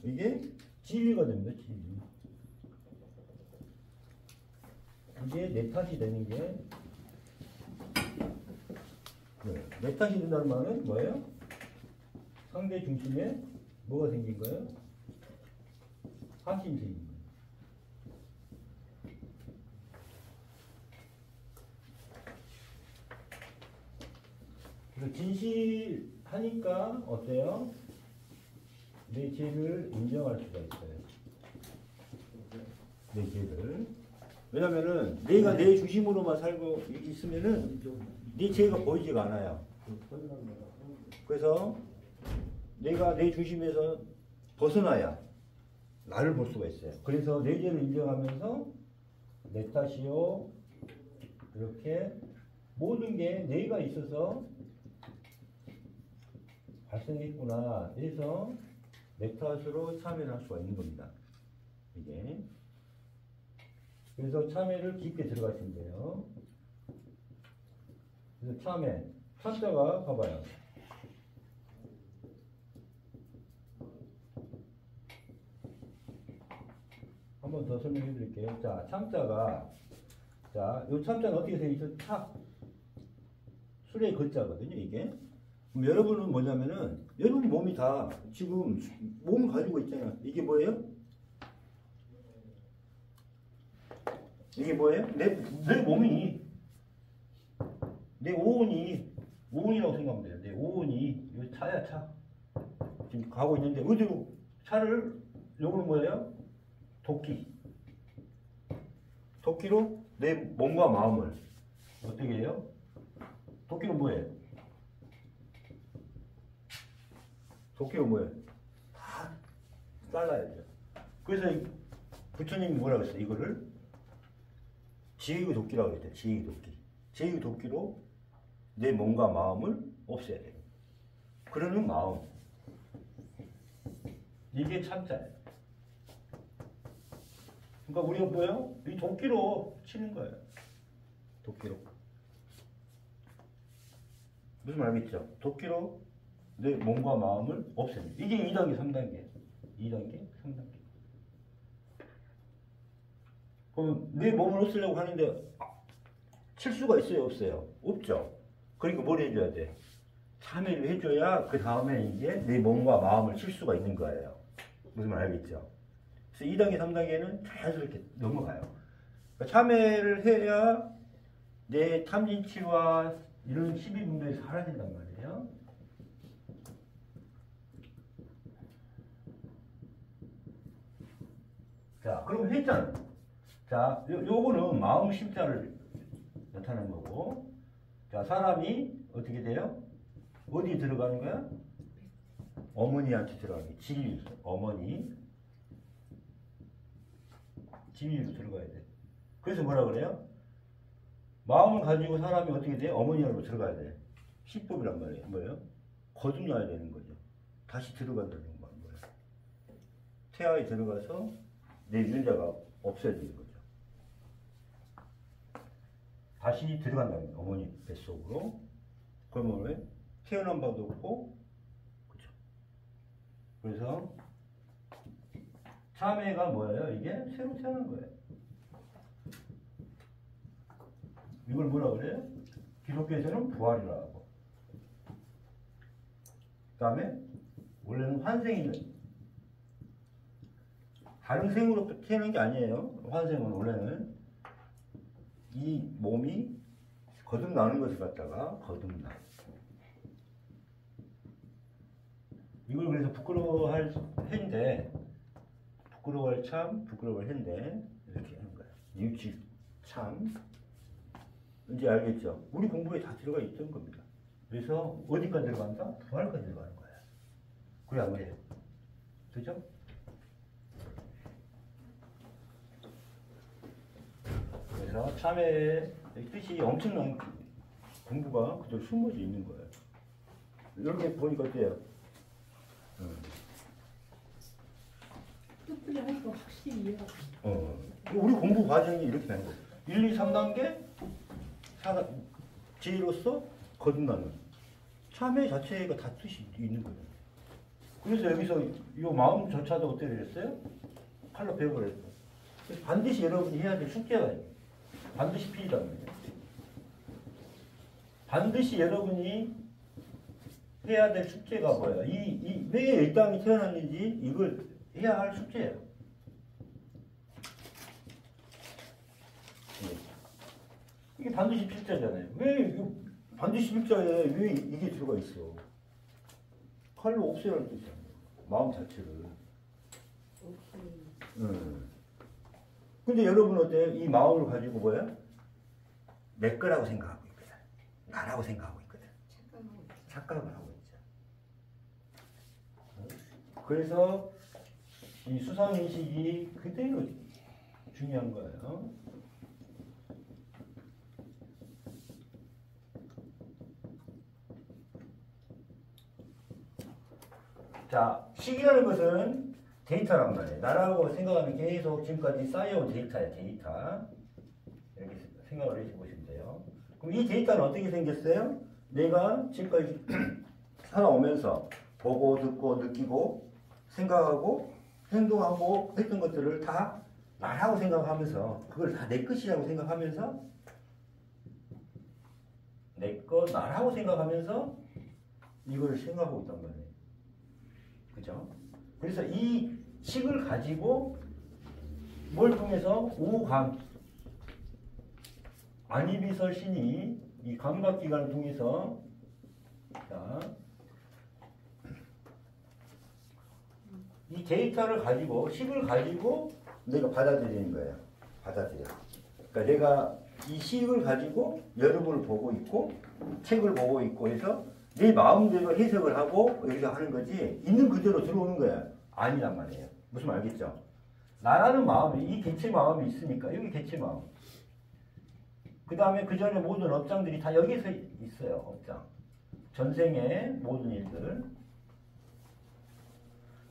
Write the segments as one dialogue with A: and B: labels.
A: 이게 진리가 됩니다. 진리. 이게 내 탓이 되는 게 내 탓이 된다는 말은 뭐예요? 상대 중심에 뭐가 생긴 거예요? 하심이 생긴 거예요. 그래서 진실하니까 어때요? 내 죄를 인정할 수가 있어요. 내 죄를. 왜냐면은 내가 내 중심으로만 살고 이렇게 있으면은 네 죄가 보이지가 않아요. 그래서 내가 내 중심에서 벗어나야 나를 볼 수가 있어요. 그래서 내 죄를 인정하면서 내 탓이요. 이렇게 모든 게 내가 있어서 발생했구나 해서 내 탓으로 참회를 할 수가 있는 겁니다. 이게. 그래서 참회를 깊게 들어가시면 돼요. 그래서 참회. 참자가 봐봐요. 한 번 더 설명해 드릴게요. 자, 참자가, 자, 요 참자는 어떻게 생기죠? 차. 술의 거자거든요, 이게. 그럼 여러분은 뭐냐면은, 여러분 몸이 다 지금 몸을 가지고 있잖아. 이게 뭐예요? 이게 뭐예요? 내 몸이, 내 오온이라고 생각하면 돼요. 내 오온이, 요 차야, 차. 지금 가고 있는데, 어디로 차를, 요거는 뭐예요? 도끼로 내 몸과 마음을 어떻게 해요? 도끼로 뭐예요? 다 잘라야죠. 그래서 부처님이 뭐라고 했어요? 이거를 지의 도끼라고 했대요. 지의 도끼. 지의 도끼로 내 몸과 마음을 없애야 돼요. 그러는 마음. 이게 참자예요. 그러니까 우리가 뭐예요? 이 도끼로 치는 거예요. 도끼로. 무슨 말 알겠죠? 도끼로 내 몸과 마음을 없애는. 이게 2단계, 3단계. 2단계, 3단계. 그럼 내 몸을 없애려고 하는데 칠 수가 있어요? 없어요? 없죠. 그러니까 뭘 해줘야 돼? 참회를 해줘야 그 다음에 이제 내 몸과 마음을 칠 수가 있는 거예요. 무슨 말 알겠죠? 그래서 2단계, 3단계는 자연스럽게 넘어가요. 그러니까 참회를 해야 내 탐진치와 이런 12분들이 사라진단 말이에요. 자, 그럼 했잖아. 자, 요거는 마음 심자를 나타내는 거고. 자, 사람이 어떻게 돼요? 어디에 들어가는 거야? 어머니한테 들어가는 게 진리. 어머니. 진리로 들어가야 돼. 그래서 뭐라 그래요? 마음을 가지고 사람이 어떻게 돼? 어머니로 들어가야 돼. 시법이란 말이에요. 뭐예요? 거듭나야 되는 거죠. 다시 들어간다는 거예요. 태아에 들어가서 내 윤자가 없어지는 거죠. 다시 들어간다는 거예요. 어머니 뱃속으로. 그러면 왜? 태어난 바도 없고, 그죠? 그래서 참회가 뭐예요? 이게 새로 태어난 거예요. 이걸 뭐라 그래요? 기독교에서는 부활이라고 하고. 그 다음에 원래는 환생이는 다른 생으로 태어난 게 아니에요. 환생은 원래는 이 몸이 거듭나는 것을 갖다가 거듭나. 이걸 그래서 부끄러워할 해인데, 부끄러워할 참, 부끄러워할 해인데 이렇게 하는 거예요. 유치 참. 이제 알겠죠? 우리 공부에 다 들어가 있던 겁니다. 그래서 어디까지 들어간다? 부활까지 들어가는 거예요. 그래 안 그래요? 그죠? 그래서 참회의 뜻이 엄청난 공부가 그대로 숨어져 있는 거예요. 이렇게 보니까 어때요?
B: 뜻들이 하니까 확실히 이해가 돼.
A: 우리 공부 과정이 이렇게 되는 거예요. 1, 2, 3단계 지혜로서 거듭나는 참회 자체가 다 뜻이 있는 거예요. 그래서 여기서 이 마음조차도 어떻게 되었어요? 칼로 베어버렸어. 그래서 반드시 여러분이 해야 될 숙제가 있어요. 반드시 필요합니다. 반드시 여러분이 해야 될 숙제가 뭐예요? 왜 이 땅에 태어났는지 이걸 해야 할 숙제예요. 이게 반드시 필자잖아요. 왜 반드시 필자에 왜 이게 들어가 있어? 칼로 없애라는 뜻이야. 마음 자체를. 근데 여러분 어때요? 이 마음을 가지고 뭐야? 내 거라고 생각하고 있거든. 나라고 생각하고 있거든. 착각을 하고 있죠. 그래서 이 수상인식이 그대로 중요한 거예요. 자, 식이라는 것은 데이터란 말이에요. 나라고 생각하면 계속 지금까지 쌓여온 데이터야, 데이터. 이렇게 생각을 해보시면 돼요. 그럼 이 데이터는 어떻게 생겼어요? 내가 지금까지 살아오면서 보고, 듣고, 느끼고, 생각하고, 행동하고 했던 것들을 다 나라고 생각하면서, 그걸 다 내 것이라고 생각하면서, 내 거, 나라고 생각하면서 이걸 생각하고 있단 말이에요. 그죠? 그래서 이 식을 가지고 뭘 통해서 오감, 안이비설신이 이 감각기관을 통해서 자, 이 데이터를 가지고 식을 가지고 내가 받아들이는 거예요. 받아들여. 그러니까 내가 이 식을 가지고 여러분을 보고 있고 책을 보고 있고 해서 내 마음대로 해석을 하고 여기서 하는 거지 있는 그대로 들어오는 거야. 아니란 말이에요. 무슨 말 알겠죠? 나라는 마음이 이 개체 마음이 있으니까 여기 개체 마음. 그 다음에 그 전에 모든 업장들이 다 여기서 있어요. 업장. 전생의 모든 일들.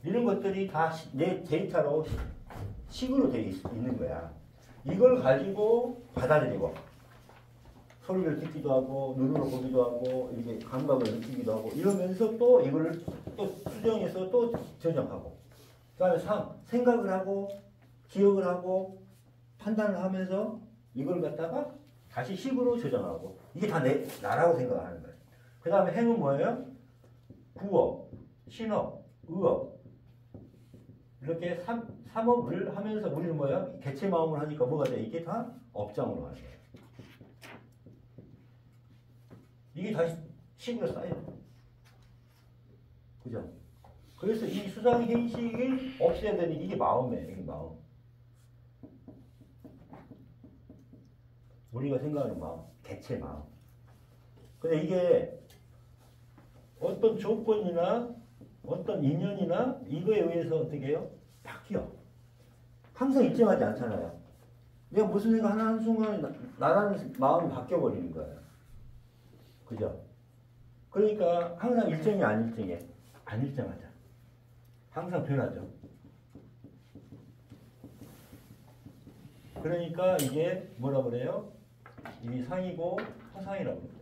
A: 이런 것들이 다 내 데이터로 식으로 되어 있는 거야. 이걸 가지고 받아들이고 소리를 듣기도 하고 눈으로 보기도 하고 이렇게 감각을 느끼기도 하고 이러면서 또 이걸 또 수정해서 또 저장하고 그 다음에 생각을 하고 기억을 하고 판단을 하면서 이걸 갖다가 다시 식으로 저장하고 이게 다 나라고 생각하는 거예요. 그 다음에 행은 뭐예요? 구업, 신업, 의업 이렇게 3업을 하면서 우리는 뭐야? 개체 마음을 하니까 뭐가 돼? 이게 다 업장으로 하는 거예요. 이게 다시 식으로 쌓여요. 그죠? 그래서 이 수상행식을 없애야 되는 이게 마음이에요. 이게 마음. 우리가 생각하는 마음. 개체 마음. 근데 이게 어떤 조건이나 어떤 인연이나 이거에 의해서 어떻게 해요? 바뀌어. 항상 일정하지 않잖아요. 내가 무슨 생각 하나 한순간에 나라는 마음이 바뀌어버리는 거예요. 그죠? 그러니까 항상 일정이 안 일정해. 안 일정하죠. 항상 변하죠. 그러니까 이게 뭐라 그래요? 이게 상이고 허상이라고 그래요.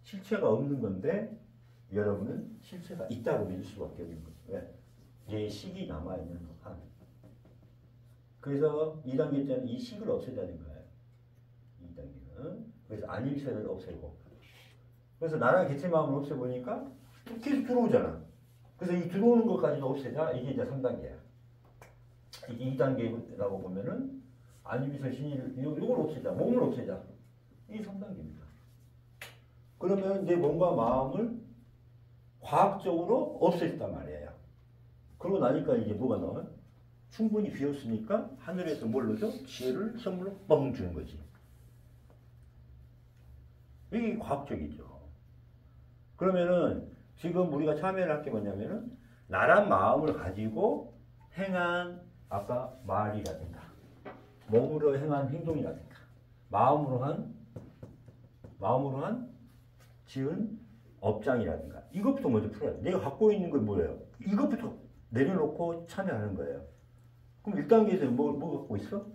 A: 실체가 없는 건데 여러분은 실체가 있다고 믿을 수밖에 없는 거예요. 왜? 내 식이 남아있는 한. 그래서 2단계 때는 이 식을 없애자는 거예요. 2단계는. 그래서 안일세를 없애고. 그래서 나랑 개체 마음을 없애보니까 계속 들어오잖아. 그래서 이 들어오는 것까지도 없애자. 이게 이제 3단계야. 이게 2단계라고 보면은 안일비설 신의를 이걸 없애자. 몸을 없애자. 이게 3단계입니다. 그러면 내 몸과 마음을 과학적으로 없앴단 말이에요. 그러고 나니까 이제 뭐가 나와요? 충분히 비웠으니까 하늘에서 뭘 넣죠? 지혜를 선물로 뻥 주는 거지. 이게 과학적이죠. 그러면은 지금 우리가 참여를 할 게 뭐냐면은 나란 마음을 가지고 행한 아까 말이라든가 몸으로 행한 행동이라든가 마음으로 한 지은 업장이라든가 이것부터 먼저 풀어야 돼. 내가 갖고 있는 건 뭐예요? 이것부터 내려놓고 참여하는 거예요. 그럼 1단계에서 뭐 갖고 있어?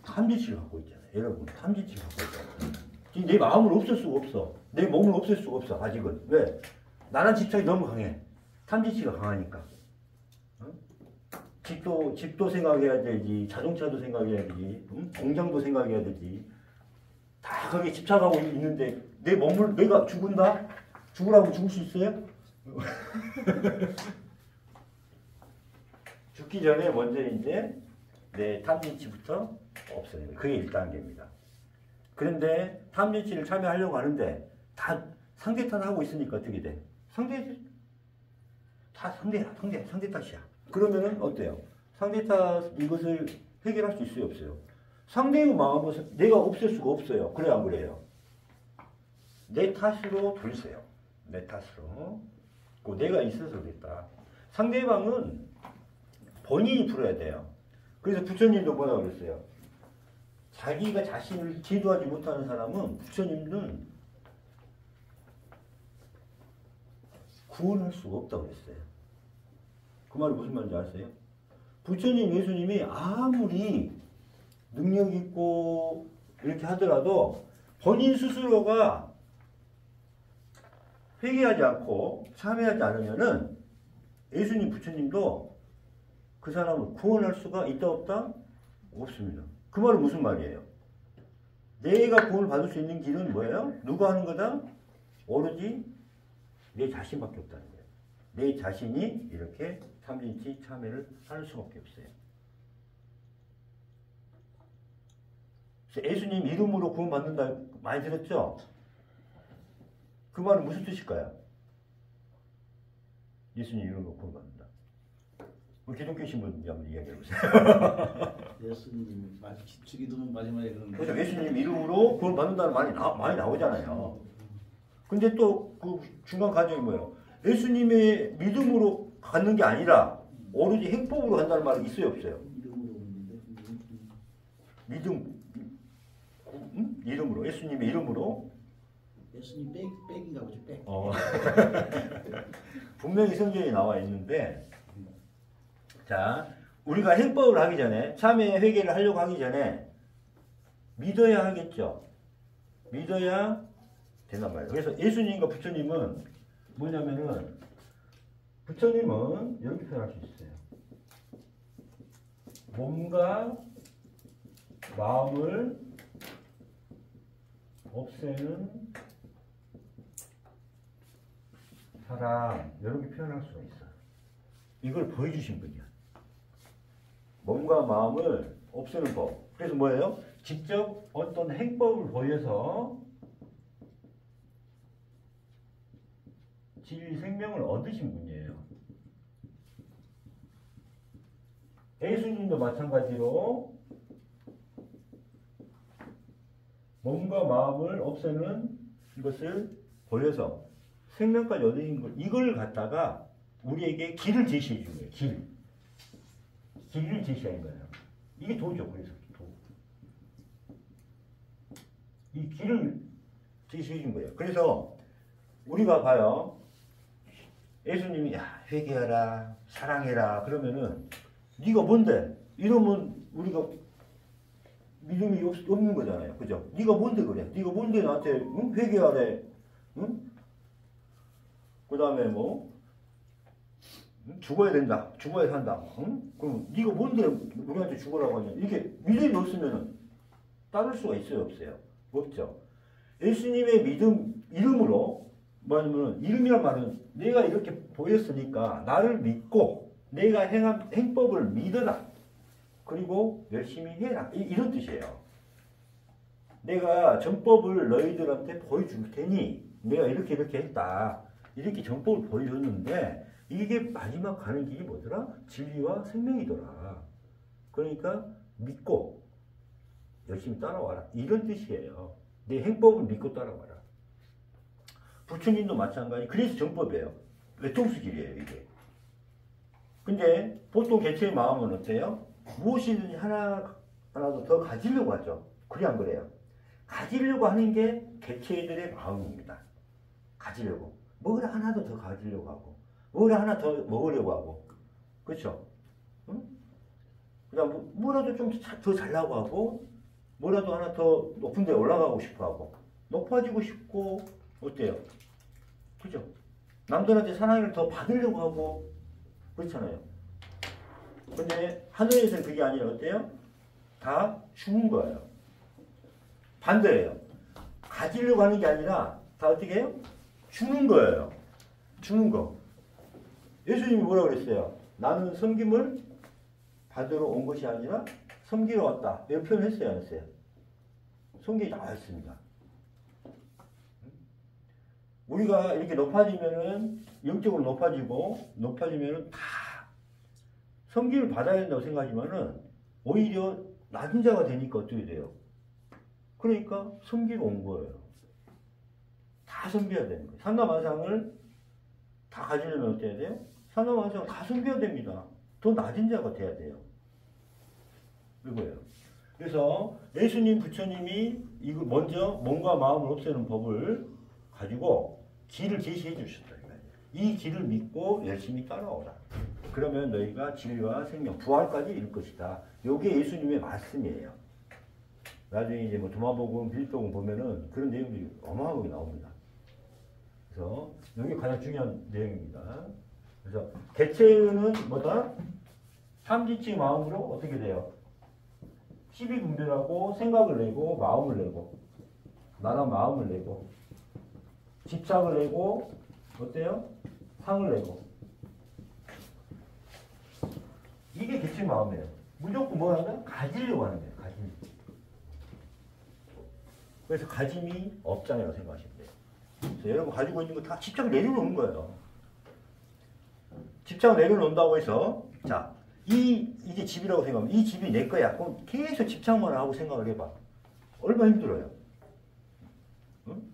A: 탐지치를 갖고 있잖아요. 여러분 탐지치를 갖고 있잖아요. 지금 내 마음을 없앨 수가 없어. 내 몸을 없앨 수가 없어 아직은. 왜? 나란 집착이 너무 강해. 탐진치가 강하니까. 어? 집도 생각해야 되지, 자동차도 생각해야 되지, 공장도 생각해야 되지. 다 거기에 집착하고 있는데 내 몸을 내가 죽은다? 죽으라고 죽을 수 있어요? 죽기 전에 먼저 이제 내 탐진치부터 없어요. 그게 1단계입니다. 그런데 탐진치를 참여하려고 하는데 다 상대 탓하고 있으니까 어떻게 돼? 상대 탓이야. 그러면은 어때요? 상대 탓 이것을 해결할 수 있어요, 없어요? 상대의 마음을 내가 없앨 수가 없어요. 그래 안 그래요? 내 탓으로 돌리세요. 내 탓으로. 내가 있어서 그랬다. 상대방은 본인이 풀어야 돼요. 그래서 부처님도 뭐라고 그랬어요? 자기가 자신을 제도하지 못하는 사람은 부처님은 구원할 수가 없다고 그랬어요. 그 말이 무슨 말인지 아세요? 부처님, 예수님이 아무리 능력 있고 이렇게 하더라도 본인 스스로가 회개하지 않고 참회하지 않으면은 예수님, 부처님도 그 사람을 구원할 수가 있다 없다? 없습니다. 그 말은 무슨 말이에요? 내가 구원을 받을 수 있는 길은 뭐예요? 누가 하는 거다? 오로지 내 자신밖에 없다는 거예요. 내 자신이 이렇게 탐진치 참회를 할 수밖에 없어요. 예수님 이름으로 구원받는다 많이 들었죠? 그 말은 무슨 뜻일까요? 예수님 이름으로 구원받는다. 기독교신 분 한번 이야기해보세요.
C: 예수님 기도문 마지막에 그런
A: 그렇죠. 예수님 이름으로 구원받는다는 말이 많이 나오잖아요. 근데 또 그 중간 과정이 뭐예요? 예수님의 믿음으로 갖는 게 아니라 오로지 행법으로 간다는 말이 있어요, 없어요? 믿음, 이름으로, 예수님의 이름으로.
C: 예수님 백인가 보죠, 백.
A: 분명히 성경에 나와 있는데, 자, 우리가 행법을 하기 전에, 참회 회개를 하려고 하기 전에 믿어야 하겠죠. 믿어야 된단 말이에요. 그래서 예수님과 부처님은 뭐냐면은, 부처님은 이렇게 표현할 수 있어요. 몸과 마음을 없애는 사람, 이렇게 표현할 수가 있어요. 이걸 보여주신 분이야. 몸과 마음을 없애는 법. 그래서 뭐예요? 직접 어떤 행법을 보여서 진리 생명을 얻으신 분이에요. 예수님도 마찬가지로 몸과 마음을 없애는 이것을 보여서 생명까지 얻으신 걸, 이걸 갖다가 우리에게 길을 제시해 준 거예요. 길을 제시한 거예요. 이게 도죠. 그래서 도. 이 길을 제시해 준 거예요. 그래서 우리가 봐요. 예수님이 회개하라, 사랑해라 그러면은 네가 뭔데? 이러면 우리가 믿음이 없는 거잖아요. 그죠? 네가 뭔데 그래? 네가 뭔데 나한테 회개하래? 응? 그 다음에 뭐 죽어야 된다. 죽어야 산다. 응? 그럼 네가 뭔데 우리한테 죽으라고 하냐? 이게 믿음이 없으면 따를 수가 있어요? 없어요? 없죠. 예수님의 믿음 이름으로 뭐냐면 이름이란 말은 내가 이렇게 보였으니까 나를 믿고 내가 행한 행법을 믿어라. 그리고 열심히 해라. 이런 뜻이에요. 내가 전법을 너희들한테 보여줄 테니 내가 이렇게 했다. 이렇게 전법을 보여줬는데 이게 마지막 가는 길이 뭐더라? 진리와 생명이더라. 그러니까 믿고 열심히 따라와라. 이런 뜻이에요. 내 행법을 믿고 따라와라. 부처님도 마찬가지. 그래서 전법이에요. 외통수길이에요, 이게. 근데 보통 개체의 마음은 어때요? 무엇이든지 하나도 더 가지려고 하죠. 그래 안 그래요? 가지려고 하는 게 개체들의 마음입니다. 가지려고. 뭘 하나도 더 가지려고 하고, 뭘 하나 더 먹으려고 하고, 그렇죠? 응? 그다음 뭐라도 좀 더 잘나고 하고, 뭐라도 하나 더 높은 데 올라가고 싶어 하고, 높아지고 싶고, 어때요? 그죠? 남들한테 사랑을 더 받으려고 하고 그렇잖아요. 근데 하늘에서는 그게 아니라 어때요? 다 주는 거예요. 반대예요. 가지려고 하는 게 아니라 다 어떻게 해요? 주는 거예요. 주는 거. 예수님이 뭐라고 그랬어요? 나는 섬김을 받으러 온 것이 아니라 섬기러 왔다. 이렇게 표현했어요, 안 했어요? 성경에 나와 있습니다. 우리가 이렇게 높아지면은 영적으로 높아지면은 다 섬김을 받아야 된다고 생각하지만은 오히려 낮은 자가 되니까 어떻게 돼요? 그러니까 섬기러 온 거예요. 다 섬겨야 되는 거예요. 삼라만상을 다 가지려면 어떻게 해야 돼요? 삼라만상을 다 섬겨야 됩니다. 더 낮은 자가 돼야 돼요. 이거예요. 그래서 예수님, 부처님이 이거 먼저 몸과 마음을 없애는 법을 가지고 길을 제시해 주셨다. 이 길을 믿고 열심히 따라오라. 그러면 너희가 진리와 생명, 부활까지 이룰 것이다. 이게 예수님의 말씀이에요. 나중에 이제 뭐 도마복음, 빌립복음 보면은 그런 내용들이 어마어마하게 나옵니다. 그래서 여기 가장 중요한 내용입니다. 그래서 개체는 뭐다? 삼지치 마음으로 어떻게 돼요? 시비 분별하고 생각을 내고 마음을 내고 나란 마음을 내고 집착을 내고 어때요? 상을 내고 이게 개체 마음이에요. 무조건 뭐 하나? 가지려고 하는 거예요. 가짐. 그래서 가짐이 업장이라고 생각하시면 돼요. 그래서 여러분 가지고 있는 거 다 집착을 내려놓는 거예요. 집착을 내려놓는다고 해서 자 이게 집이라고 생각하면 이 집이 내 거야. 그럼 계속 집착만 하고 생각을 해봐. 얼마나 힘들어요. 응?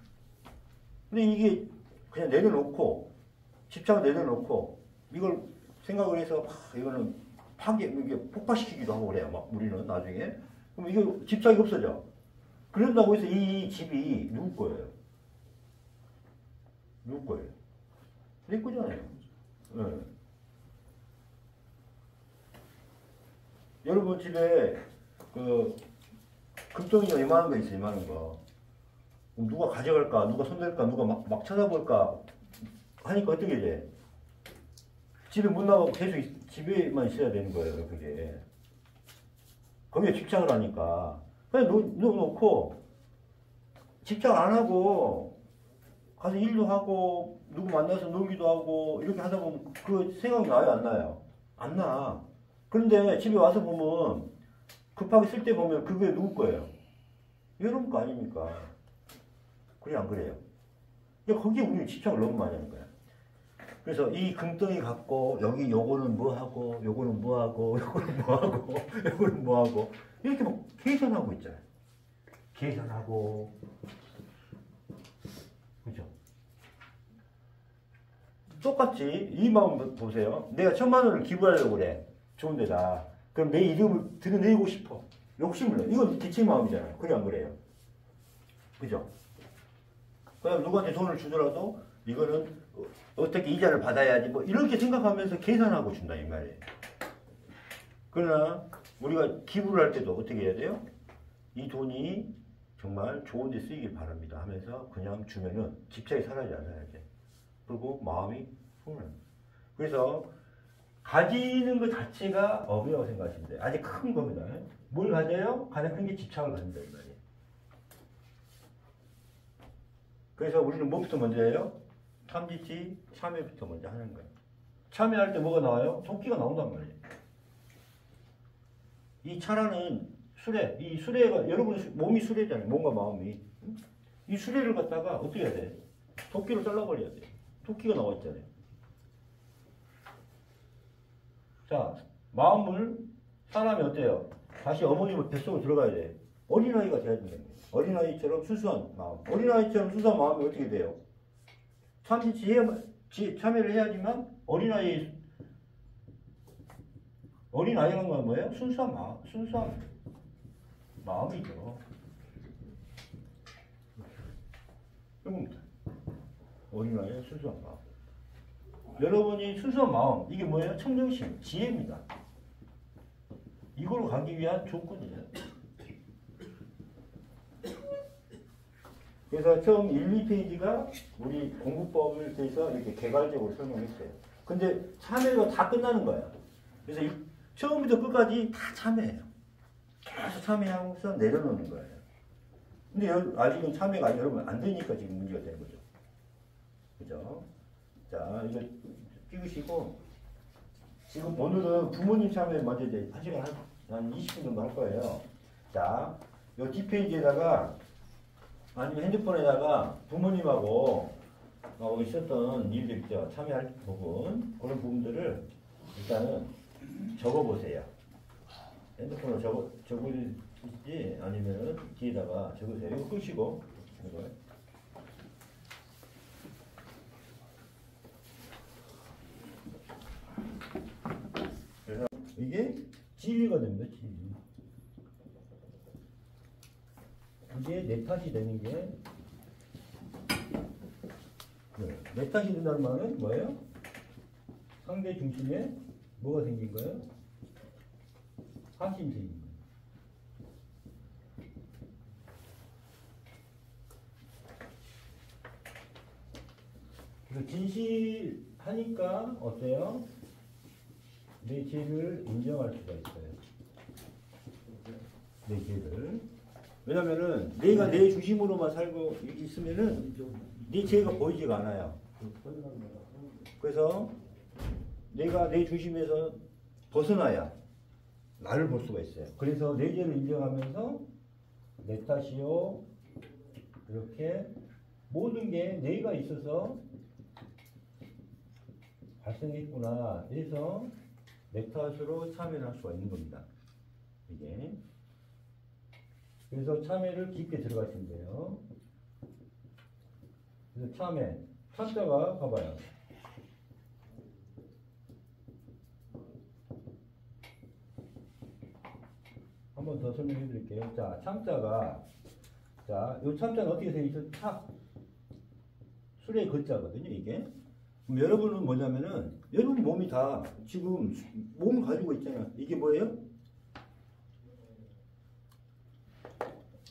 A: 근데 이게 그냥 내려놓고 집착을 내려놓고 이걸 생각을 해서 이거는 이게 폭파시키기도 하고 그래요. 막 우리는 나중에 그럼 이게 집착이 없어져. 그런다고 해서 이 집이 누구 거예요? 누구 거예요? 내 거잖아요. 네. 여러분 집에 그 금덩이가 이만한 거 있어요. 이만한 거. 누가 가져갈까? 누가 손댈까? 누가 막 찾아볼까? 하니까 어떻게 돼? 집에 못 나가고 계속 집에만 있어야 되는 거예요. 그게. 거기에 집착을 하니까. 그냥 놓고 집착 안 하고 가서 일도 하고 누구 만나서 놀기도 하고 이렇게 하다 보면 그 생각이 나요? 안 나요? 안 나. 그런데 집에 와서 보면 급하게 쓸 때 보면 그게 누구 거예요? 여러분 거 아닙니까? 그래 안 그래요? 거기에 우리는 집착을 너무 많이 하는 거야. 그래서 이 금덩이 갖고 여기 요거는 뭐하고 요거는 뭐하고 요거는 뭐하고 요거는 뭐하고 이렇게 막 계산하고 있잖아요. 계산하고 그죠? 똑같이 이 마음 보세요. 내가 1,000,000원을 기부하려고 그래. 좋은 데다. 그럼 내 이름을 드러내고 싶어. 욕심을 내. 이건 기체 마음이잖아요. 그래 안 그래요? 그죠? 그다음 누구한테 돈을 주더라도 이거는 어떻게 이자를 받아야지 뭐 이렇게 생각하면서 계산하고 준다 이 말이에요. 그러나 우리가 기부를 할 때도 어떻게 해야 돼요? 이 돈이 정말 좋은 데 쓰이길 바랍니다 하면서 그냥 주면은 집착이 사라지지 않아야 돼. 그리고 마음이 흥분해요. 그래서 가지는 것 자체가 업이라고 생각하시면 돼요. 아주 큰 겁니다. 뭘 가져요? 가장 큰 게 집착을 가진다 이 말이에요. 그래서 우리는 뭐부터 먼저 해요? 탐지치, 참회부터 먼저 하는 거예요. 참회할 때 뭐가 나와요? 토끼가 나온단 말이에요. 이 차라는 수레, 이 수레가 여러분 몸이 수레잖아요. 몸과 마음이. 이 수레를 갖다가 어떻게 해야 돼? 토끼로 잘라버려야 돼. 토끼가 나와 있잖아요. 자, 마음을 사람이 어때요? 다시 어머님의 뱃속으로 들어가야 돼. 어린아이가 돼야 된다는 거예요. 어린아이처럼 수수한 마음. 어린아이처럼 수수한 마음이 어떻게 돼요? 참회를 해야지만 어린아이란 건 뭐예요? 순수한 마음, 순수한 마음이죠. 이겁니다. 어린아이의 순수한 마음. 여러분이 순수한 마음, 이게 뭐예요? 청정심, 지혜입니다. 이걸로 가기 위한 조건이에요. 그래서 처음 1, 2페이지가 우리 공부법을 대해서 이렇게 개괄적으로 설명했어요. 근데 참여가 다 끝나는 거야. 그래서 처음부터 끝까지 다 참여해요. 계속 참여하면서 내려놓는 거예요. 근데 아직은 참여가 여러분 안 되니까 지금 문제가 되는 거죠. 그죠? 자, 이거 찍으시고, 지금 오늘은 부모님 참여 먼저 이제 1시간 한 20분 정도 할 거예요. 자, 요 뒷페이지에다가 아니면 핸드폰에다가 부모님하고 있었던 일들 있죠. 참여할 부분, 그런 부분들을 일단은 적어보세요. 핸드폰으로 적을지 아니면 뒤에다가 적으세요. 이거 끄시고, 이거. 그래서 이게 진리가 됩니다. 진리. 이게 내 탓이 되는 게, 내 탓이 된다는 말은 뭐예요? 상대 중심에 뭐가 생긴 거예요? 확신이 생긴 거예요. 그래서 진실하니까 어때요? 내 죄를 인정할 수가 있어요. 내 죄를. 왜냐면은 내가 내 중심으로만 살고 있으면은 네 죄가 보이지가 않아요. 그래서 내가 내 중심에서 벗어나야 나를 볼 수가 있어요. 그래서 내 죄를 인정하면서 내 탓이요. 이렇게 모든 게 내가 있어서 발생했구나. 그래서 내 탓으로 참여를 할 수가 있는 겁니다. 이게. 그래서 참여를 깊게 들어가시면 돼요. 그래서 참여. 참자가 봐봐요. 한 번 더 설명해 드릴게요. 자, 참자가, 자, 요 참자는 어떻게 생기죠? 차. 술의 거자거든요, 이게. 그럼 여러분은 뭐냐면은, 여러분 몸이 다 지금 몸을 가지고 있잖아요. 이게 뭐예요?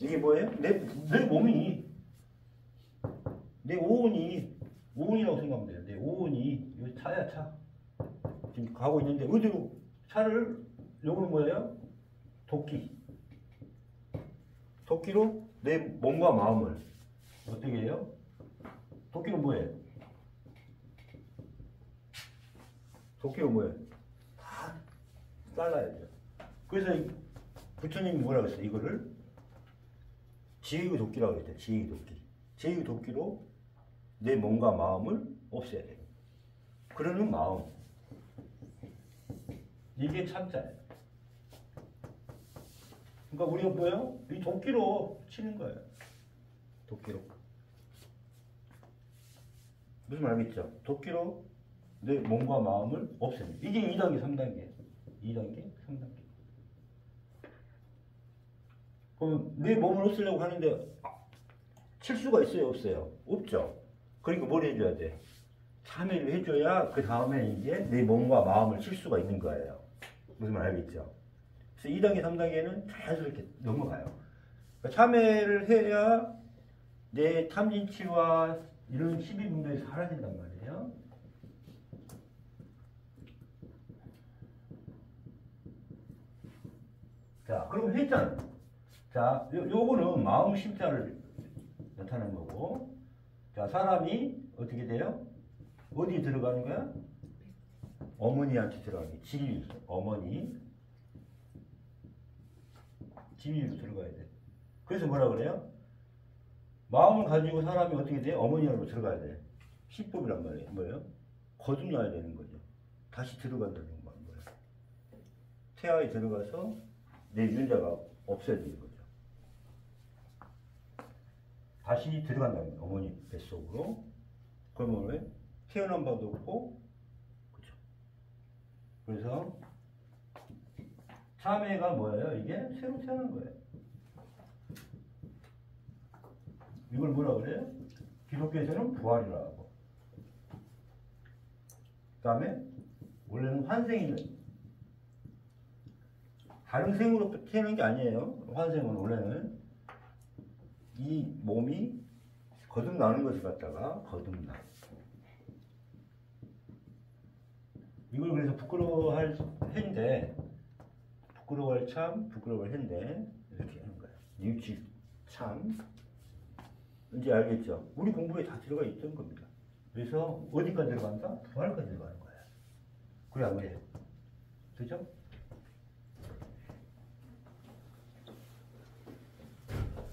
A: 이게 뭐예요? 내 몸이, 내 오온이라고 생각하면 돼요. 내 오온이, 이 차야, 차. 지금 가고 있는데, 어디로 차를, 요거는 뭐예요? 도끼로 내 몸과 마음을 어떻게 해요? 도끼로 뭐예요? 다 잘라야죠. 그래서 부처님이 뭐라고 했어요? 이거를 지혜의 도끼라고 했대요. 지혜의 도끼. 지혜의 도끼로 내 몸과 마음을 없애야 돼요. 그러는 마음. 이게 참자예요. 그러니까 우리가 뭐예요? 이 도끼로 치는 거예요. 도끼로. 무슨 말 알겠죠? 도끼로 내 몸과 마음을 없애는. 이게 2단계, 3단계. 2단계, 3단계. 그럼 내 몸을 없애려고 하는데 칠 수가 있어요, 없어요? 없죠. 그러니까 뭘 해줘야 돼? 참여를 해줘야 그 다음에 이제 내 몸과 마음을 칠 수가 있는 거예요. 무슨 말 알겠죠? 그래서 2단계, 3단계는 자연스럽게 넘어가요. 그러니까 참여를 해야 내 탐진치와 이런 12분들이 사라진단 말이에요. 자, 그럼 했잖아. 자, 요거는 마음 심자를 나타내는 거고. 자, 사람이 어떻게 돼요? 어디 들어가는 거야? 어머니한테 들어가는 게 진리. 어머니. 진리로 들어가야 돼. 그래서 뭐라 그래요? 마음을 가지고 사람이 어떻게 돼? 어머니로 들어가야 돼. 시법이란 말이에요. 뭐예요? 거듭나야 되는 거죠. 다시 들어간다는 거예요. 태아에 들어가서 내 유전자가 없어야 되는 거죠. 다시 들어간다는 거예요. 어머니 뱃속으로. 그러면 왜? 태어난 바도 없고, 그렇죠. 그래서 참회가 뭐예요? 이게 새로 태어난 거예요. 이걸 뭐라 그래요? 기독교에서는 부활이라고 하고. 그 다음에 원래는 환생이는 다른 생으로 태어난 게 아니에요. 환생은 원래는 이 몸이 거듭나는 것을 갖다가 거듭나. 이걸 그래서 부끄러워할 해인데, 부끄러워할 참, 부끄러워할 해인데 이렇게 하는 거야. 뉘우치 참. 이제 알겠죠? 우리 공부에 다 들어가 있던 겁니다. 그래서 어디까지 들어간다? 부활까지 들어가는 거야. 그래 안 그래요? 그죠?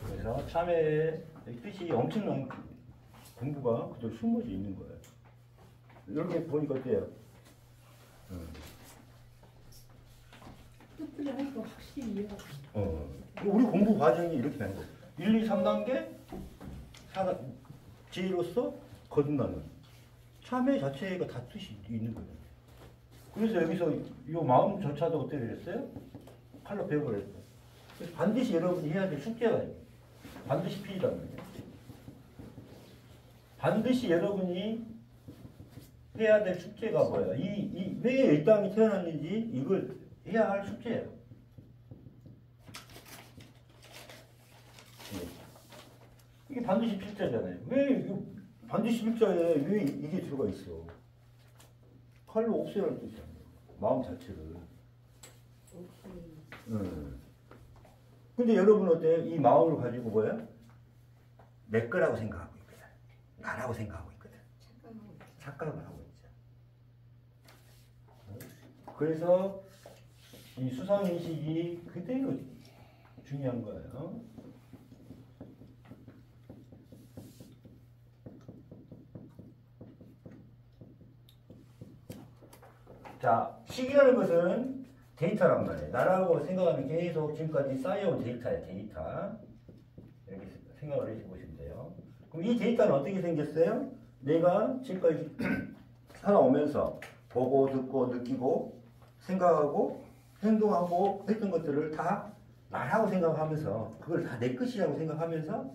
A: 그래서 참회의 뜻이 엄청난 공부가 그대로 숨어져 있는 거예요. 이렇게 보니까 어때요?
B: 뜻들이 하니까 확실히 이해가 돼.
A: 우리 공부 과정이 이렇게 되는 거예요. 1, 2, 3단계 지혜로서 거듭나는 참회 자체가 다 뜻이 있는 거예요. 그래서 여기서 이 마음조차도 어떻게 되겠어요? 칼로 배워버렸어요. 그래서 반드시 여러분이 해야 될 숙제가 있어요. 반드시 필요하다는 거예요. 반드시 여러분이 해야 될 숙제가 뭐예요? 왜 이 땅에 태어났는지 이걸 해야 할 숙제예요. 이게 반드시 필자잖아요. 왜 이거 반드시 필자에 왜 이게 들어가 있어? 칼로 없애라는 뜻이야. 마음 자체를. 근데 여러분 어때요? 이 마음을 가지고 뭐야? 내 거라고 생각하고 있거든. 나라고 생각하고 있거든. 착각을 하고 있죠. 그래서 이 수상인식이 그대로 중요한 거예요. 자, 식이라는 것은 데이터란 말이에요. 나라고 생각하면 계속 지금까지 쌓여온 데이터예요. 데이터. 이렇게 생각을 해보시면 돼요. 그럼 이 데이터는 어떻게 생겼어요? 내가 지금까지 살아오면서 보고, 듣고, 느끼고, 생각하고, 행동하고 했던 것들을 다 나라고 생각하면서 그걸 다 내 것이라고 생각하면서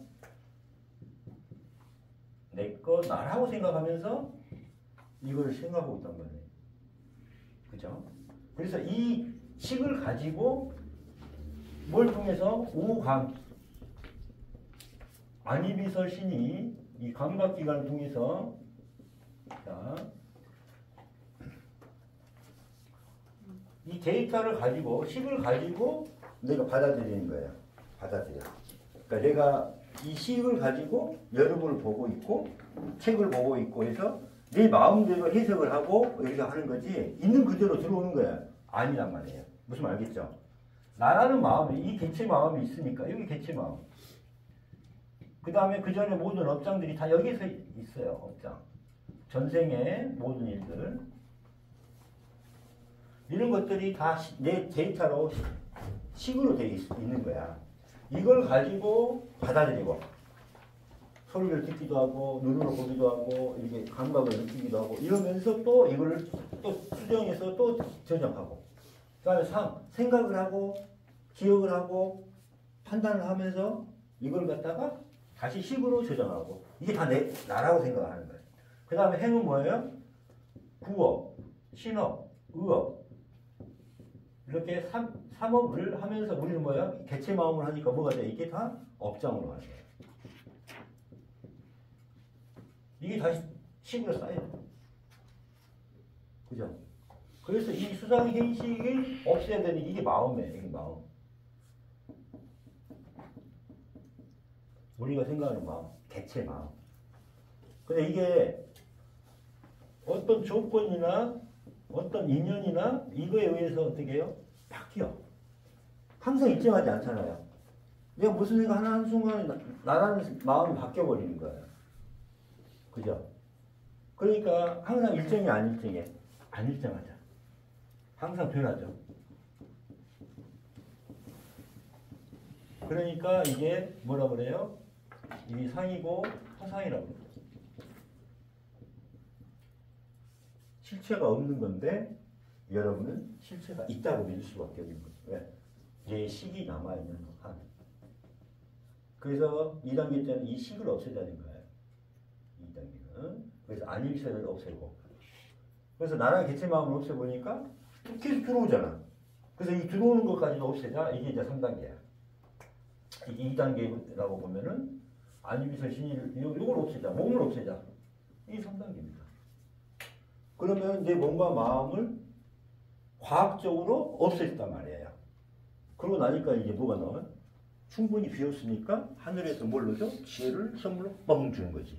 A: 내 것, 나라고 생각하면서 이걸 생각하고 있단 말이에요. 그죠? 그래서 이 식을 가지고 뭘 통해서 오감, 안이비설신이 이 감각기관을 통해서 자, 이 데이터를 가지고 식을 가지고 내가 받아들이는 거예요. 받아들여. 그러니까 내가 이 식을 가지고 여러분을 보고 있고 책을 보고 있고 해서 내 마음대로 해석을 하고 여기서 하는 거지 있는 그대로 들어오는 거야. 아니란 말이에요. 무슨 말 알겠죠? 나라는 마음이 이 개체 마음이 있으니까 여기 개체 마음. 그 다음에 그 전에 모든 업장들이 다 여기서 있어요. 업장. 전생의 모든 일들. 이런 것들이 다 내 데이터로 식으로 되어 있는 거야. 이걸 가지고 받아들이고 소리를 듣기도 하고 눈으로 보기도 하고 이렇게 감각을 느끼기도 하고 이러면서 또 이걸 또 수정해서 또 저장하고 그다음에 생각을 하고 기억을 하고 판단을 하면서 이걸 갖다가 다시 식으로 저장하고 이게 다 나라고 생각하는 거예요. 그 다음에 행은 뭐예요? 구업, 신업, 의업 이렇게 삼업을 하면서 우리는 뭐야? 개체 마음을 하니까 뭐가 돼? 이게 다 업장으로 가는 거예요. 이게 다시 식으로 쌓여요. 그죠? 그래서 이 수상행식을 없애야 되는 이게 마음이에요. 이게 마음. 우리가 생각하는 마음. 개체 마음. 근데 이게 어떤 조건이나 어떤 인연이나 이거에 의해서 어떻게 해요? 바뀌어. 항상 일정하지 않잖아요. 내가 무슨 생각 하나 한순간에 나라는 마음이 바뀌어버리는 거예요. 그죠? 그러니까 항상 일정이 안 일정해. 안 일정하죠. 항상 변하죠. 그러니까 이게 뭐라 그래요? 이 상이고 허상이라고 그래요. 실체가 없는 건데 여러분은 실체가 있다고 믿을 수밖에 없는 거예요. 왜? 내 식이 남아있는 한. 그래서 2단계 때는 이 식을 없애자는 거예요. 2단계는. 그래서 안일세를 없애고. 그래서 나라의 개체 마음을 없애보니까 계속 들어오잖아. 그래서 이 들어오는 것까지도 없애자. 이게 이제 3단계야. 이게 2단계라고 보면은 안주비서 신의를 요걸 없애자. 몸을 없애자. 이게 3단계입니다. 그러면 내 몸과 마음을 과학적으로 없앴단 말이에요. 그러고 나니까 이제 뭐가 나와요? 충분히 비웠으니까 하늘에서 뭘 넣어줘? 지혜를 선물로 뻥 주는 거지.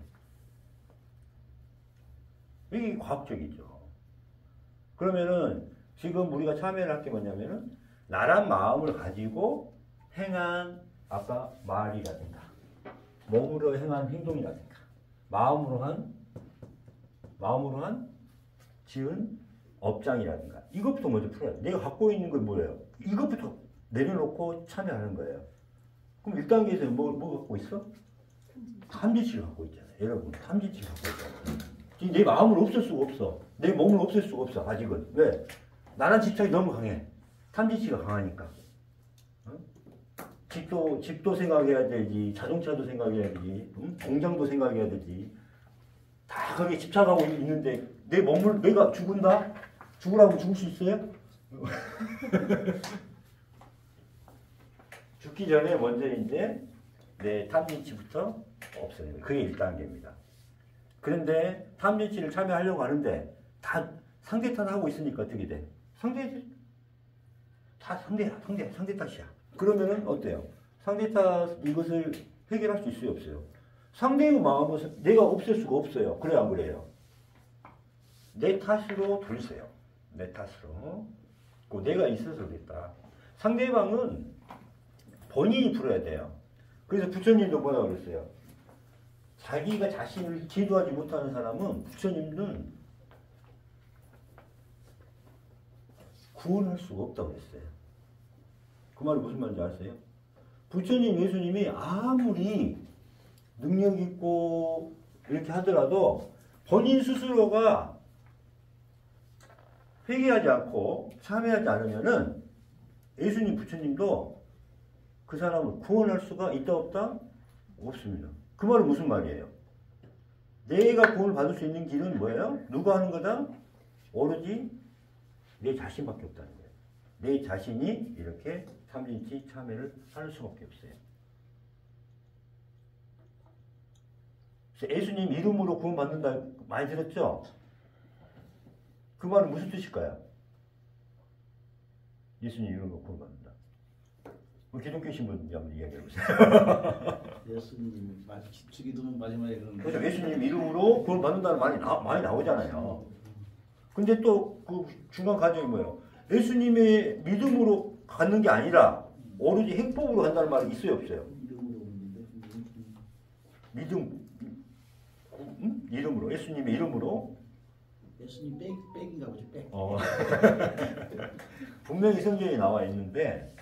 A: 이게 과학적이죠. 그러면은 지금 우리가 참여를 할 게 뭐냐면은 나란 마음을 가지고 행한 아까 말이라든가 몸으로 행한 행동이라든가 마음으로 한 지은 업장이라든가 이것부터 먼저 풀어야 돼. 내가 갖고 있는 건 뭐예요? 이것부터 내려놓고 참여하는 거예요. 그럼 1단계에서 뭐 갖고 있어? 탐진치를 갖고 있잖아요. 여러분 탐진치를 갖고 있잖아요. 지금 내 마음을 없앨 수가 없어. 내 몸을 없앨 수가 없어. 아직은. 왜? 나란 집착이 너무 강해. 탐진치가 강하니까. 어? 집도 생각해야 되지. 자동차도 생각해야 되지. 공장도 생각해야 되지. 다 거기에 집착하고 있는데 내 몸을 내가 죽은다? 죽으라고 죽을 수 있어요? 죽기 전에 먼저 이제 내 탐진치부터 없애는 거예요. 그게 1단계입니다. 그런데 탐진치를 참여하려고 하는데 다 상대 탓하고 있으니까 어떻게 돼? 상대 탓이야. 그러면은 어때요? 상대 탓 이것을 해결할 수 있어요, 없어요? 상대의 마음을 내가 없앨 수가 없어요. 그래 안 그래요? 내 탓으로 돌리세요. 내 탓으로. 내가 있어서 그랬다. 상대방은 본인이 풀어야 돼요. 그래서 부처님도 뭐라고 그랬어요? 자기가 자신을 제도하지 못하는 사람은 부처님은 구원할 수가 없다고 그랬어요. 그 말이 무슨 말인지 아세요? 부처님, 예수님이 아무리 능력 있고 이렇게 하더라도 본인 스스로가 회개하지 않고 참여하지 않으면은 예수님, 부처님도 그 사람을 구원할 수가 있다 없다? 없습니다. 그 말은 무슨 말이에요? 내가 구원을 받을 수 있는 길은 뭐예요? 누가 하는 거다? 오로지 내 자신밖에 없다는 거예요. 내 자신이 이렇게 탐진치 참여를 할 수밖에 없어요. 그래서 예수님 이름으로 구원받는다 많이 들었죠? 그 말은 무슨 뜻일까요? 예수님 이름으로 구원받는다. 기독교 신분이 한번 이야기해보세요.
C: 예수님 기도문 마지막에 그런
A: 그렇죠. 예수님 이름으로 구원받는다는 말이 많이 나오잖아요. 근데 또 그 중간 과정이 뭐예요? 예수님의 믿음으로 갖는 게 아니라 오로지 행법으로 간다는 말이 있어요, 없어요?
C: 이름으로 오는데
A: 믿음, 이름으로, 예수님의 이름으로.
C: 예수님 백인가 보지 백.
A: 분명히 성경에 나와 있는데,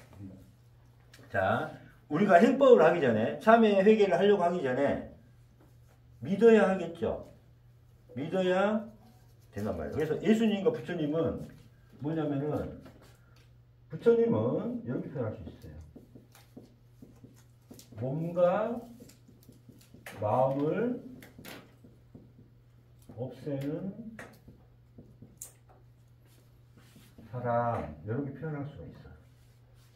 A: 자, 우리가 행법을 하기 전에, 참회 회개를 하려고 하기 전에 믿어야 하겠죠. 믿어야 된단 말이에요. 그래서 예수님과 부처님은 뭐냐면은, 부처님은 이렇게 표현할 수 있어요. 몸과 마음을 없애는 사람, 이렇게 표현할 수가 있어요.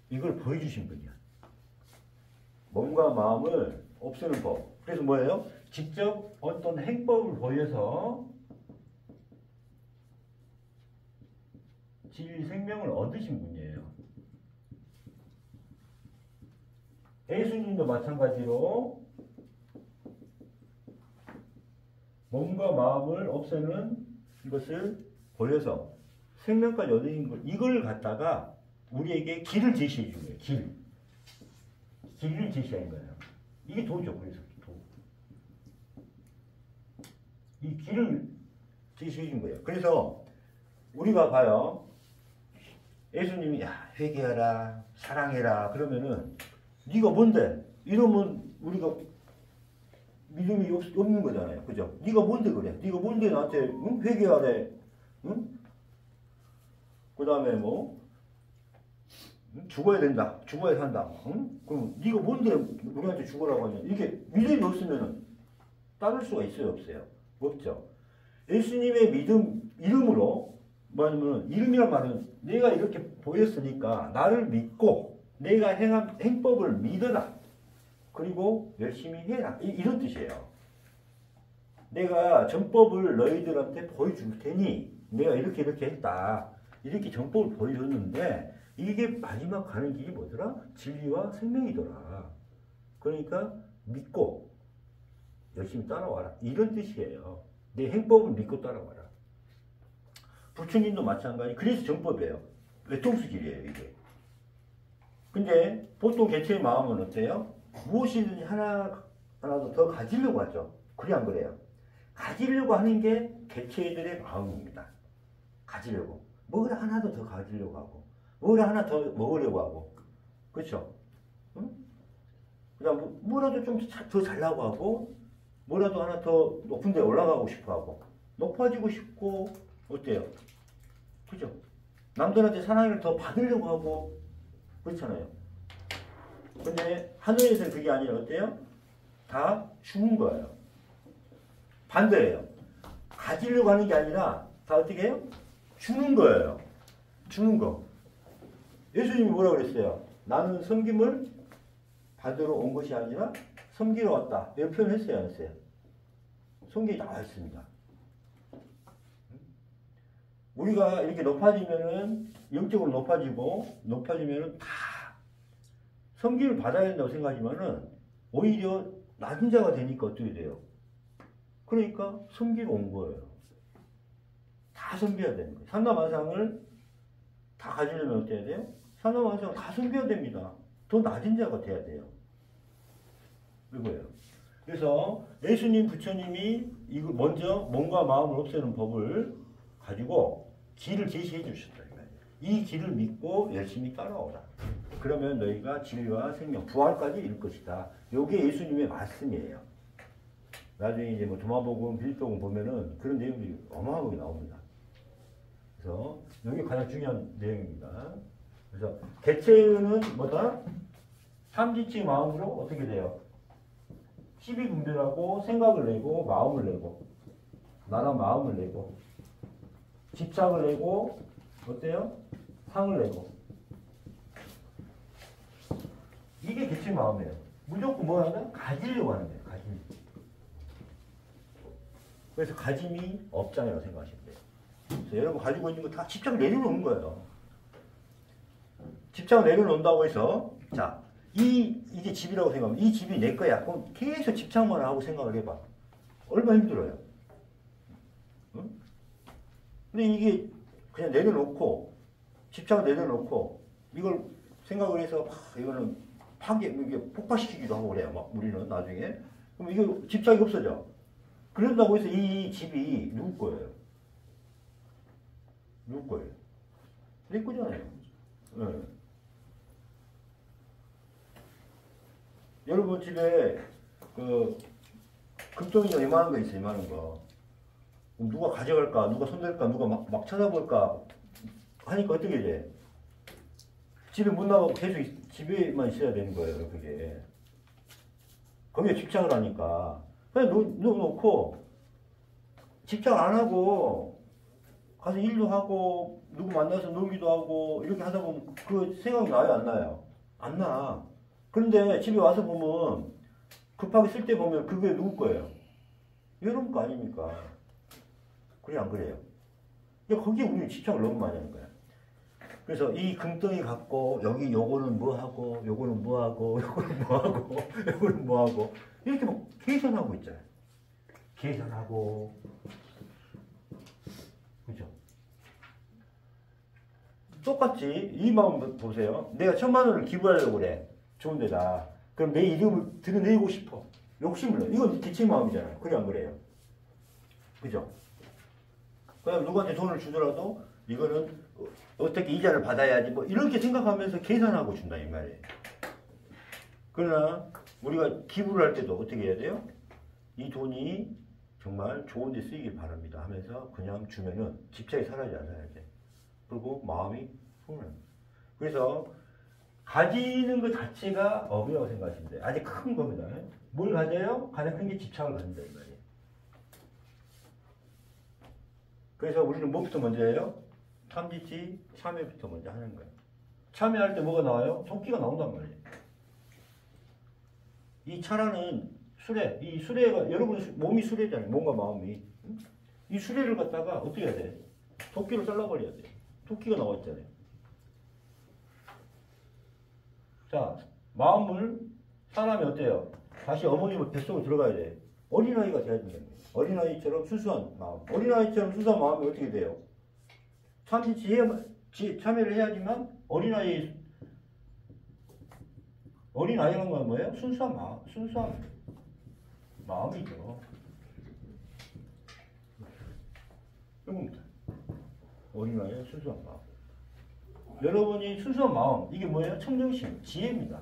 A: 이걸 보여주신 분이야. 몸과 마음을 없애는 법. 그래서 뭐예요? 직접 어떤 행법을 보여서 진리 생명을 얻으신 분이에요. 예수님도 마찬가지로 몸과 마음을 없애는 것을 보여서 생명까지 얻으신 것, 이걸 갖다가 우리에게 길을 제시해 준 거예요. 길을 제시한 거예요. 이게 도죠. 그래서 도. 이 길을 제시해 준 거예요. 그래서 우리가 봐요. 예수님이 회개하라, 사랑해라 그러면은 네가 뭔데? 이러면 우리가 믿음이 없는 거잖아요. 그죠? 네가 뭔데 그래? 네가 뭔데 나한테 회개하래? 응? 그 다음에 뭐 죽어야 된다. 죽어야 산다. 응? 그럼 네가 뭔데 우리한테 죽으라고 하냐? 이게 믿음이 없으면 따를 수가 있어요? 없어요? 없죠. 예수님의 믿음 이름으로 뭐냐면 이름이란 말은 내가 이렇게 보였으니까 나를 믿고 내가 행한 행법을 믿어라. 그리고 열심히 해라. 이런 뜻이에요. 내가 전법을 너희들한테 보여줄 테니 내가 이렇게 했다. 이렇게 전법을 보여줬는데 이게 마지막 가는 길이 뭐더라? 진리와 생명이더라. 그러니까 믿고 열심히 따라와라. 이런 뜻이에요. 내 행법을 믿고 따라와라. 부처님도 마찬가지. 그래서 전법이에요. 외통수 길이에요, 이게. 근데 보통 개체의 마음은 어때요? 무엇이든지 하나라도 더 가지려고 하죠. 그래 안 그래요? 가지려고 하는 게 개체들의 마음입니다. 가지려고. 뭘 하나도 더 가지려고 하고, 뭘 하나 더 먹으려고 하고, 그렇죠? 응? 그다음 뭐라도 좀 더 잘나고 하고, 뭐라도 하나 더 높은 데 올라가고 싶어 하고, 높아지고 싶고, 어때요? 그죠? 남들한테 사랑을 더 받으려고 하고, 그렇잖아요. 근데 하늘에서는 그게 아니라 어때요? 다 주는 거예요. 반대예요. 가지려고 하는 게 아니라 다 어떻게 해요? 주는 거예요. 주는 거. 예수님이 뭐라고 그랬어요? 나는 섬김을 받으러 온 것이 아니라 섬기러 왔다. 이렇게 표현했어요, 안 했어요? 성경에 나와 있습니다. 우리가 이렇게 높아지면은 영적으로 높아지면은 다 섬김을 받아야 된다고 생각하지만은 오히려 낮은 자가 되니까 어떻게 돼요? 그러니까 섬기러 온 거예요. 다 섬겨야 되는 거예요. 산나만상을 다 가지려면 어떻게 해야 돼요? 산나만상을 다 섬겨야 됩니다. 더 낮은 자가 돼야 돼요. 이거예요. 그래서 예수님, 부처님이 이거 먼저 몸과 마음을 없애는 법을 가지고 길을 제시해 주셨다. 이 길을 믿고 열심히 따라오라. 그러면 너희가 진리와 생명, 부활까지 이룰 것이다. 이게 예수님의 말씀이에요. 나중에 이제 뭐 도마복음, 빌립복음 보면은 그런 내용들이 어마어마하게 나옵니다. 그래서 여기 가장 중요한 내용입니다. 그래서 개체는 뭐다? 삼지치 마음으로 어떻게 돼요? 시비 분별하고 생각을 내고 마음을 내고 나란 마음을 내고 집착을 내고 어때요? 상을 내고 이게 개체 마음이에요. 무조건 뭐 하냐? 가지려고 하는 거예요. 가지려. 그래서 가짐이 업장이라고 생각하시면 돼요. 그래서 여러분 가지고 있는 거 다 집착을 내려놓는 거예요. 집착을 내려놓는다고 해서 자 이게 집이라고 생각하면 이 집이 내 거야. 그럼 계속 집착만 하고 생각을 해봐. 얼마나 힘들어요. 응? 근데 이게 그냥 내려놓고 집착을 내려놓고 이걸 생각을 해서 이거는 이게 폭파시키기도 하고 그래요. 막 우리는 나중에 그럼 이게 집착이 없어져. 그런다고 해서 이 집이 누구 거예요? 누구 거예요? 내 거잖아요. 네. 여러분 집에 그 금덩이가 이만한 거 있어요. 이만한 거. 누가 가져갈까? 누가 손댈까? 누가 막 찾아볼까? 하니까 어떻게 돼? 집에 못 나가고 계속 집에만 있어야 되는 거예요. 그게. 거기에 집착을 하니까. 그냥 놓고 집착 안 하고 가서 일도 하고 누구 만나서 놀기도 하고 이렇게 하다 보면 그 생각이 나요? 안 나요? 안 나. 그런데 집에 와서 보면 급하게 쓸 때 보면 그게 누구 거예요? 여러분 거 아닙니까? 그래 안 그래요? 근데 거기에 우리는 집착을 너무 많이 하는 거야. 그래서 이 금덩이 갖고 여기 요거는 뭐 하고 요거는 뭐 하고 요거는 뭐 하고 요거는 뭐 하고 이렇게 막 계산하고 있잖아요. 계산하고 그죠? 똑같이 이 마음 보세요. 내가 1,000,000원을 기부하려고 그래. 좋은 데다. 그럼 내 이름을 드러내고 싶어. 욕심을 내. 이건 기체 마음이잖아요. 그래 안 그래요? 그죠? 그냥 누구한테 돈을 주더라도 이거는 어떻게 이자를 받아야지 뭐 이렇게 생각하면서 계산하고 준다 이 말이에요. 그러나 우리가 기부를 할 때도 어떻게 해야 돼요? 이 돈이 정말 좋은 데 쓰이길 바랍니다 하면서 그냥 주면은 집착이 사라지지 않아야 돼. 그리고 마음이 흥분합니다. 그래서 가지는 것 자체가 업이라고 생각하시면 돼요. 아주 큰 겁니다. 뭘 가져요? 가장 큰 게 집착을 가진다 이 말이에요. 그래서 우리는 뭐부터 먼저 해요? 탐지치, 참회부터 먼저 하는 거예요. 참회할 때 뭐가 나와요? 토끼가 나온단 말이에요. 이 차라는 수레, 이 수레가 여러분 몸이 수레잖아요. 몸과 마음이. 이 수레를 갖다가 어떻게 해야 돼? 도끼로 잘라버려야 돼. 도끼가 나와 있잖아요. 자, 마음을 사람이 어때요? 다시 어머님 뱃속으로 들어가야 돼. 어린아이가 돼야 된다는 거예요. 어린아이처럼 순수한 마음. 어린아이처럼 순수한 마음이 어떻게 돼요? 참여를 해야지만 어린아이란 건 뭐예요? 순수한 마음이죠. 이겁니다. 어린아이의 순수한 마음. 여러분이 순수한 마음, 이게 뭐예요? 청정심, 지혜입니다.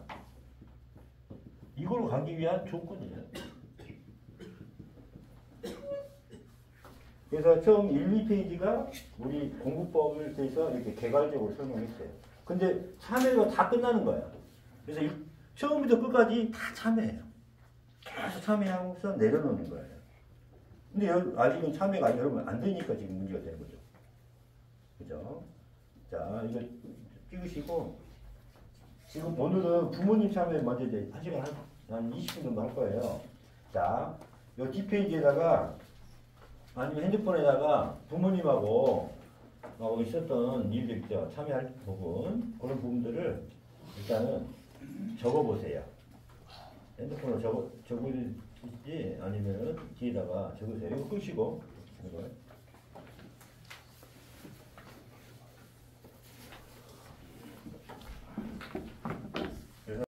A: 이걸로 가기 위한 조건이에요. 그래서 처음 1, 2페이지가 우리 공부법을 대해서 이렇게 개괄적으로 설명했어요. 근데 참여가 다 끝나는 거예요. 그래서 처음부터 끝까지 다 참여해요. 계속 참여하고서 내려놓는 거예요. 근데 아직은 참여가 여러분 안 되니까 지금 문제가 되는 거죠. 그죠? 자, 이거 찍으시고, 지금 오늘은 부모님 참여 먼저 이제 1시간 한 20분 정도 할 거예요. 자, 요 뒷페이지에다가 아니면 핸드폰에다가 부모님하고 있었던 일들 있죠. 참여할 부분, 그런 부분들을 일단은 적어보세요. 핸드폰으로 적으실지 아니면은 뒤에다가 적으세요. 이거 끄시고, 이걸.